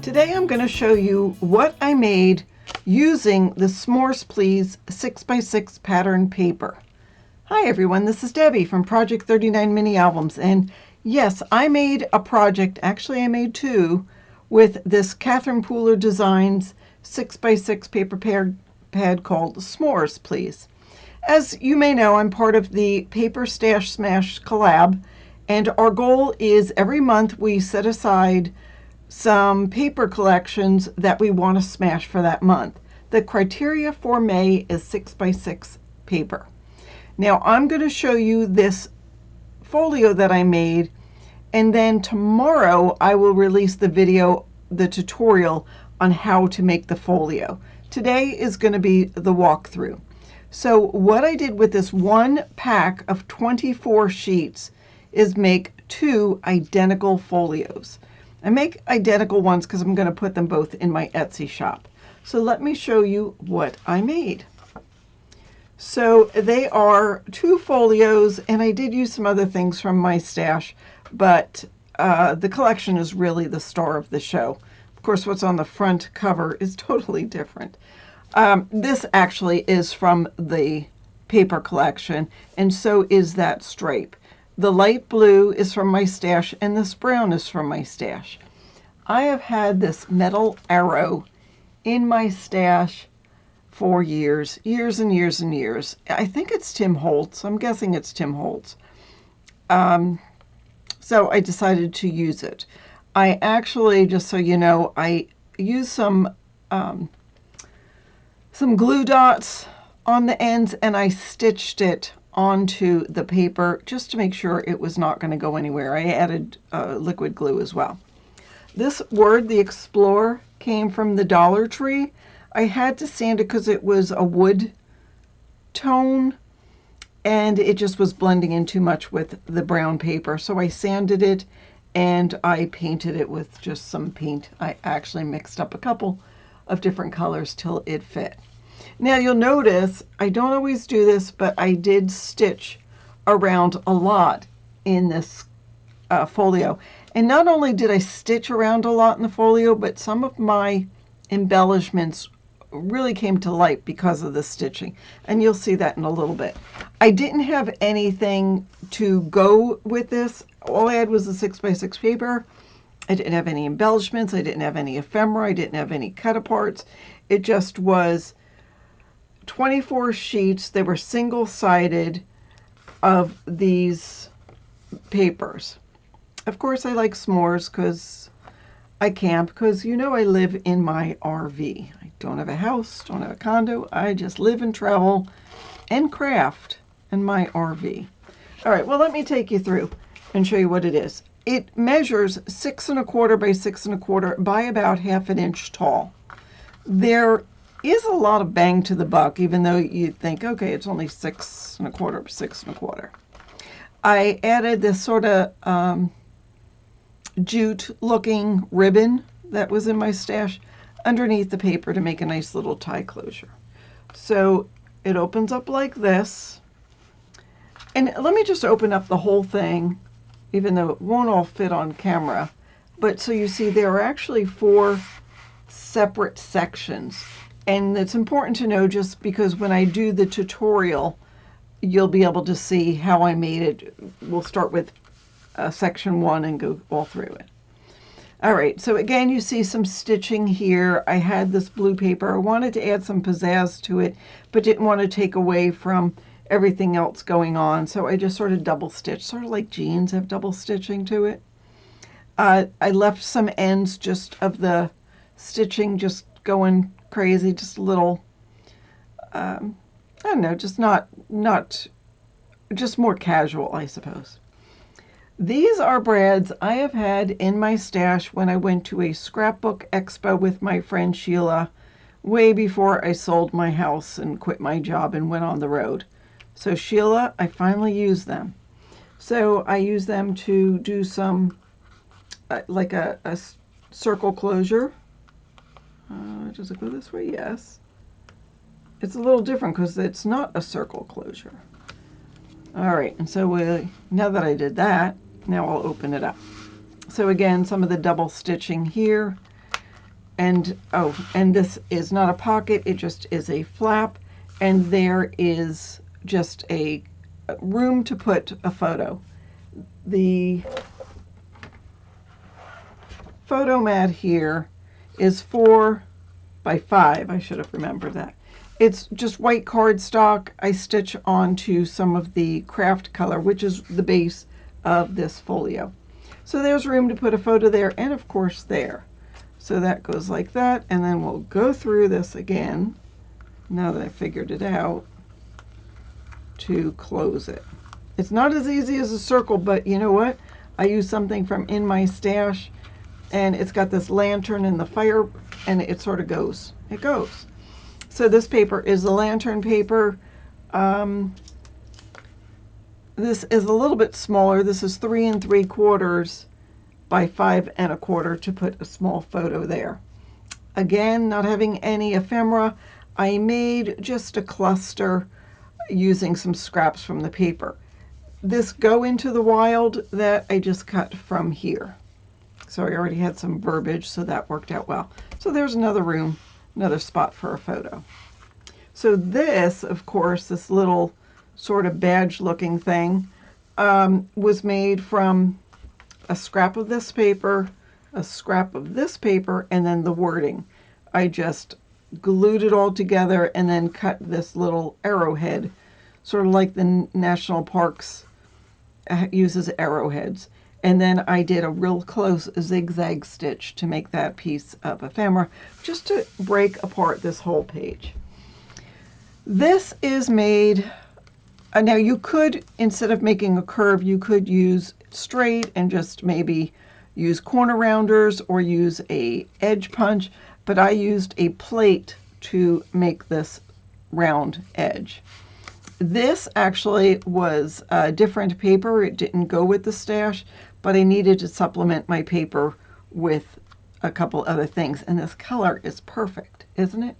Today I'm going to show you what I made using the S'mores Please 6x6 pattern paper. Hi everyone, this is Debbie from Project 39 Mini Albums, and yes, I made a project, actually I made two, with this Catherine Pooler Designs 6x6 paper pad called S'mores Please. As you may know, I'm part of the Paper Stash Smash collab, and our goal is every month we set aside some paper collections that we want to smash for that month. The criteria for May is 6x6 paper. Now I'm going to show you this folio that I made, and then tomorrow I will release the video, the tutorial on how to make the folio. Today is going to be the walkthrough. So what I did with this one pack of 24 sheets is make two identical folios. I make identical ones because I'm going to put them both in my Etsy shop. So let me show you what I made. So they are two folios, and I did use some other things from my stash, but the collection is really the star of the show. Of course, what's on the front cover is totally different. This actually is from the paper collection, and so is that stripe. The light blue is from my stash, and this brown is from my stash. I have had this metal arrow in my stash for years and years and years. I think it's Tim Holtz. I'm guessing it's Tim Holtz. So I decided to use it. I actually, just so you know, I used some glue dots on the ends, and I stitched it onto the paper just to make sure it was not going to go anywhere. I added liquid glue as well. This word, the Explorer, came from the Dollar Tree. I had to sand it because it was a wood tone and it just was blending in too much with the brown paper. So I sanded it and I painted it with just some paint. I actually mixed up a couple of different colors till it fit. Now you'll notice I don't always do this, but I did stitch around a lot in this folio. And not only did I stitch around a lot in the folio, but some of my embellishments really came to light because of the stitching. And you'll see that in a little bit. I didn't have anything to go with this. All I had was the 6x6 paper. I didn't have any embellishments. I didn't have any ephemera. I didn't have any cut-aparts. It just was 24 sheets. They were single-sided of these papers. Of course, I like s'mores because I camp, because you know I live in my RV. I don't have a house, don't have a condo. I just live and travel and craft in my RV. All right, well, let me take you through and show you what it is. It measures 6 1/4 by 6 1/4 by about 1/2 inch tall. There is a lot of bang to the buck, even though you'd think, okay, it's only 6 1/4 by 6 1/4. I added this sort of jute looking ribbon that was in my stash underneath the paper to make a nice little tie closure. So it opens up like this. And let me just open up the whole thing, even though it won't all fit on camera. But so you see there are actually 4 separate sections. And it's important to know, just because when I do the tutorial, you'll be able to see how I made it. We'll start with section 1 and go all through it. All right, so again, you see some stitching here. I had this blue paper. I wanted to add some pizzazz to it, but didn't want to take away from everything else going on. So I just sort of double stitched, sort of like jeans have double stitching to it. I left some ends just of the stitching just going crazy, just a little, I don't know, just not just more casual, I suppose. These are brads I have had in my stash when I went to a scrapbook expo with my friend Sheila way before I sold my house and quit my job and went on the road. So Sheila, I finally used them. So I use them to do some like a circle closure. Does it go this way? Yes. It's a little different because it's not a circle closure. All right, and so now that I did that, now I'll open it up. So again, some of the double stitching here, And oh, and this is not a pocket, it just is a flap, and there is just a room to put a photo. The photo mat here is 4 by 5. I should have remembered that. It's just white cardstock. I stitch onto some of the craft color, which is the base of this folio. So there's room to put a photo there, and of course there. So that goes like that, and then we'll go through this again, now that I figured it out, to close it. It's not as easy as a circle, but you know what? I used something from in my stash, and it's got this lantern and the fire, and it sort of goes. It goes. So this paper is the lantern paper. This is a little bit smaller. This is 3 3/4 by 5 1/4 to put a small photo there. Again, not having any ephemera, I made just a cluster using some scraps from the paper. This Go Into the Wild that I just cut from here. So I already had some verbiage, so that worked out well. So there's another room, another spot for a photo. So this, of course, this little sort of badge looking thing was made from a scrap of this paper, a scrap of this paper, and then the wording. I just glued it all together and then cut this little arrowhead, sort of like the National Parks uses arrowheads. And then I did a real close zigzag stitch to make that piece of ephemera, just to break apart this whole page. This is made, now you could, instead of making a curve, you could use straight and just maybe use corner rounders or use a edge punch, but I used a plate to make this round edge. This actually was a different paper. It didn't go with the stash, but I needed to supplement my paper with a couple other things, and this color is perfect, isn't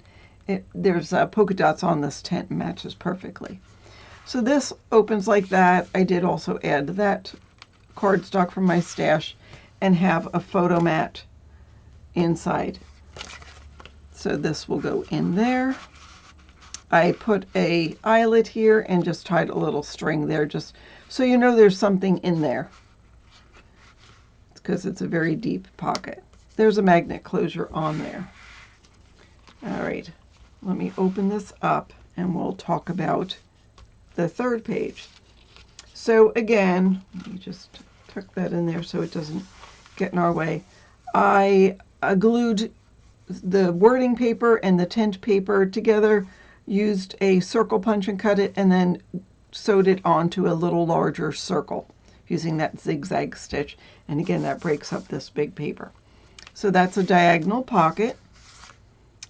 it? There's polka dots on this tent, matches perfectly. So this opens like that. I did also add that cardstock from my stash and have a photo mat inside. So this will go in there. I put a eyelet here and just tied a little string there, just so you know there's something in there, because it's a very deep pocket. There's a magnet closure on there. All right, let me open this up and we'll talk about the third page. So again, let me just tuck that in there so it doesn't get in our way. I glued the wording paper and the tent paper together, used a circle punch and cut it, and then sewed it onto a little larger circle using that zigzag stitch. And again, that breaks up this big paper. So that's a diagonal pocket.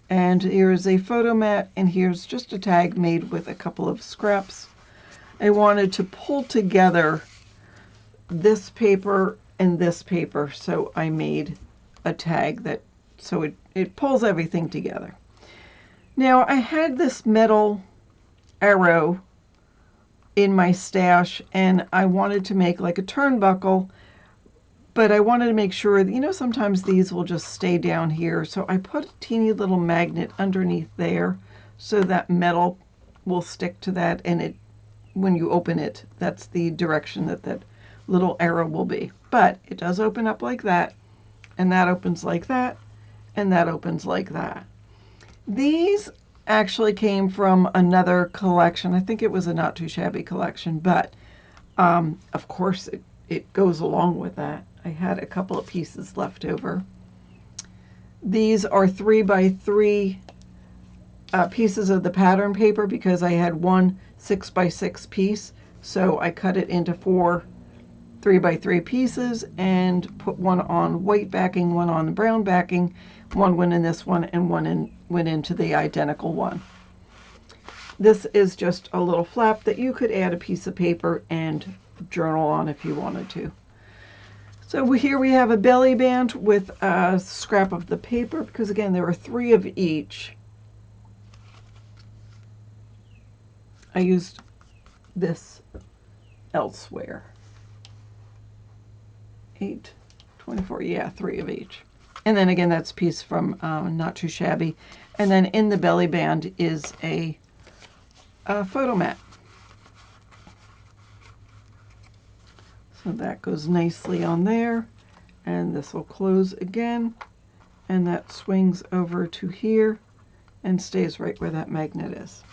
And here's a photo mat, and here's just a tag made with a couple of scraps. I wanted to pull together this paper and this paper, so I made a tag that, so it pulls everything together. Now I had this metal arrow in my stash, and I wanted to make like a turnbuckle, but I wanted to make sure that, you know, sometimes these will just stay down here. So I put a teeny little magnet underneath there so that metal will stick to that, and it, when you open it, that's the direction that that little arrow will be. But it does open up like that, and that opens like that, and that opens like that. These actually came from another collection. I think it was a Not Too Shabby collection, but of course it goes along with that. I had a couple of pieces left over. These are 3 by 3 pieces of the pattern paper because I had one 6 by 6 piece. So I cut it into 4 3 by 3 pieces and put one on white backing, one on the brown backing, one went in this one, and one went into the identical one. This is just a little flap that you could add a piece of paper and journal on if you wanted to. So here we have a belly band with a scrap of the paper, because again there are 3 of each. I used this elsewhere. 8, 24, yeah, 3 of each. And then again, that's a piece from Not Too Shabby. And then in the belly band is a photo mat. So that goes nicely on there. And this will close again. And that swings over to here and stays right where that magnet is.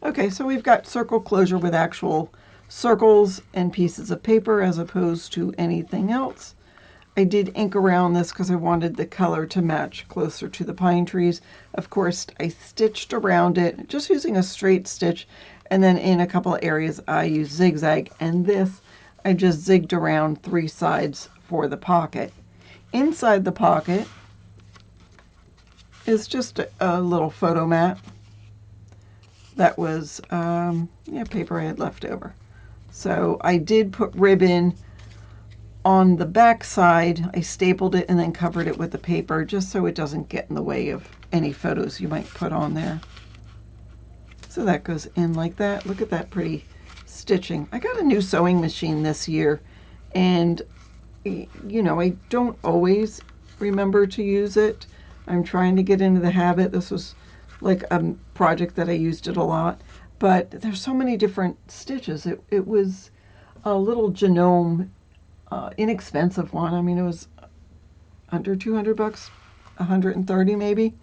Okay, so we've got circle closure with actual circles and pieces of paper as opposed to anything else. I did ink around this because I wanted the color to match closer to the pine trees. Of course, I stitched around it just using a straight stitch, and then in a couple of areas I used zigzag, and this I just zigged around 3 sides for the pocket. Inside the pocket is just a little photo mat that was paper I had left over. So I did put ribbon on the back side. I stapled it and then covered it with the paper just so it doesn't get in the way of any photos you might put on there. So that goes in like that. Look at that pretty stitching. I got a new sewing machine this year, and you know, I don't always remember to use it. I'm trying to get into the habit. This was like a project that I used it a lot, but there's so many different stitches. It was a little Genome inexpensive one. I mean, it was under $200, 130 maybe.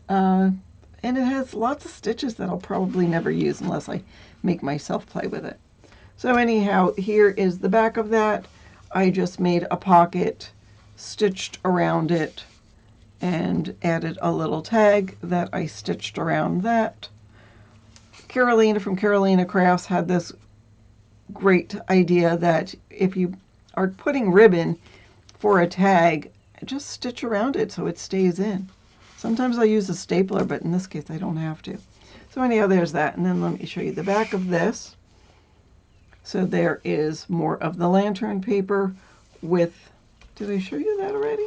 And it has lots of stitches that I'll probably never use unless I make myself play with it. So anyhow, here is the back of that. I just made a pocket, stitched around it, and added a little tag that I stitched around that. Carolina from Carolina Crafts had this great idea that if you are putting ribbon for a tag, just stitch around it so it stays in. Sometimes I use a stapler, but in this case I don't have to. So anyhow, there's that. And then let me show you the back of this. So there is more of the lantern paper with, did I show you that already?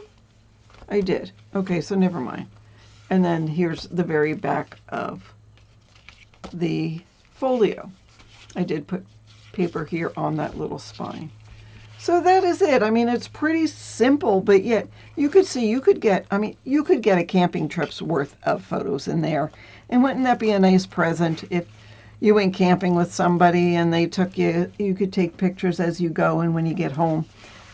I did. Okay, so never mind. And then here's the very back of the folio. I did put paper here on that little spine. So that is it. I mean, it's pretty simple, but yet you could see, you could get a camping trip's worth of photos in there. And wouldn't that be a nice present if you went camping with somebody and they took you, you could take pictures as you go, and when you get home,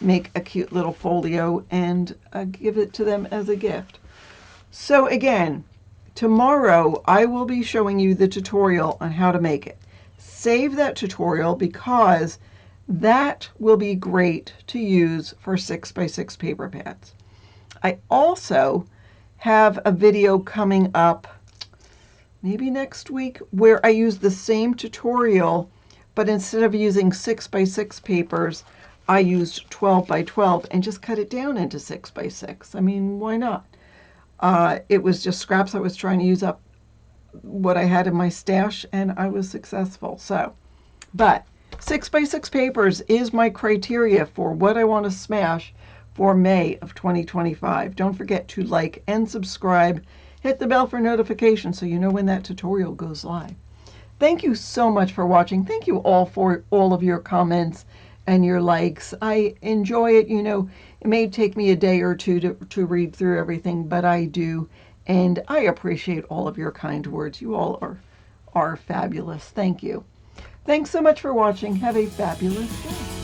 make a cute little folio and give it to them as a gift. So again, tomorrow I will be showing you the tutorial on how to make it. Save that tutorial because that will be great to use for 6x6 paper pads. I also have a video coming up maybe next week where I use the same tutorial, but instead of using 6x6 papers, I used 12x12 and just cut it down into 6x6. I mean, why not? It was just scraps. I was trying to use up what I had in my stash, and I was successful. So, but 6x6 papers is my criteria for what I want to smash for May of 2025. Don't forget to like and subscribe. Hit the bell for notifications so you know when that tutorial goes live. Thank you so much for watching. Thank you all for all of your comments and your likes. I enjoy it. You know, it may take me a day or two to read through everything, but I do. And I appreciate all of your kind words. You all are fabulous. Thank you. Thanks so much for watching. Have a fabulous day.